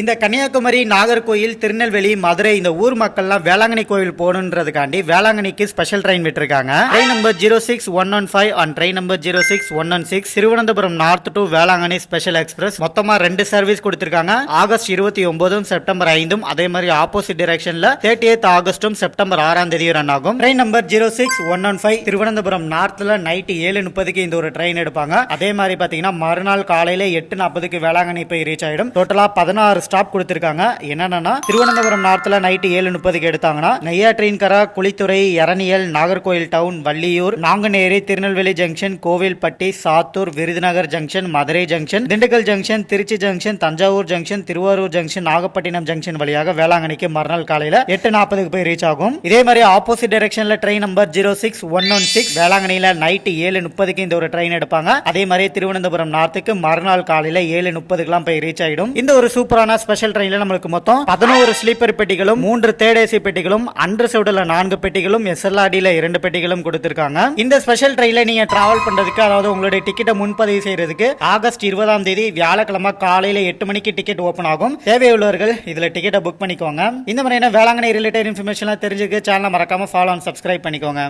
இந்த கன்னியாகுமரி, நாகர்கோயில், திருநெல்வேலி, மதுரை இந்த ஊர் மக்கள்லாம் வேளாங்கண்ணி கோயில் போகணுன்றதுக்காண்டி வேளாங்கண்ணிக்கு ஸ்பெஷல் ட்ரெயின் விட்டுருக்காங்க. Train number 06115 and train number 06116 Thiruvananthapuram north to Velankanni special express. மொத்தமா 2 சர்வீஸ் கொடுத்திருக்காங்க. ஆகஸ்ட் 29 செப்டம்பர் 5 அதே மாதிரி ஆப்போசிட் டைரக்ஷன்ல 30th ஆகஸ்டும் செப்டம்பர் 6 தேதி ரன் ஆகும். ட்ரெயின் நம்பர் 06115 திருவனந்தபுரம் நார்த்ல நைட் 7:30 இந்த ஒரு ட்ரெயின் எடுப்பாங்க. அதே மாதிரி பாத்தீங்கன்னா மறுநாள் காலையில 8:40 வேளாங்கண்ணி போய் ரீச் ஆயிடும். டோட்டலா 16 ஸ்டாப் கொடுத்திருக்காங்க. என்னன்னா திருவனந்தபுரம் நார்த்ல நைட் 7:30 எடுத்தாங்கன்னா Neyyattinkara, Kuzhithurai, Eraniel, Nagercoil town, Valliyur, Nanguneri, Tirunelveli junction, Kovilpatti, Sattur, Virudhunagar junction, Madurai junction, Dindigul junction, Trichy junction, Thanjavur junction, Tiruvarur junction, Nagapattinam junction வழியாக வேளாங்கண்ணிக்கு மறுநாள் காலையில 8:40 போய் ரீச் ஆகும். இதே மாதிரி ஆப்போசிட் டைரக்ஷன்ல ட்ரெயின் நம்பர் 06116 வேளாங்கண்ணியில நைட் 7:30 இந்த ஒரு ட்ரெயின் எடுப்பாங்க. அதே மாதிரி திருவனந்தபுரம் நார்த்துக்கு மறுநாள் காலையில 7:30 போய் ரீச் ஆயிடும். இந்த ஒரு சூப்பரான ஸ்பெஷல் ட்ரெயின்ல நம்மளுக்கு மொத்தம் 11 ஸ்லீப்பர் பெட்டிகளும் 3 தேர்ட் ஏசி பெட்டிகளும் அண்டர்சவுட்ல 4 பெட்டிகளும் எஸ்எல்ஆர்டில 2 பெட்டிகளும் கொடுத்திருக்காங்க. இந்த ஸ்பெஷல் ட்ரெயின்ல நீங்க டிராவல் பண்றதுக்கு, அதாவது உங்களுடைய டிக்கெட்டை முன்பதிவு செய்யறதுக்கு ஆகஸ்ட் 20 தேதி வியாழக்கிழமை காலையில 8 மணிக்கு டிக்கெட் ஓபன் ஆகும். தேவையுள்ளவர்கள் இதுல டிக்கெட்டை புக் பண்ணிக்கோங்க. இந்த மாதிரியான வேளாங்கண்ணி ரிலேட்டட் இன்ஃபர்மேஷன் தெரிஞ்சுக்க சேனலை மறக்காம ஃபாலோ அண்ட் சப்ஸ்கிரைப் பண்ணிக்கோங்க.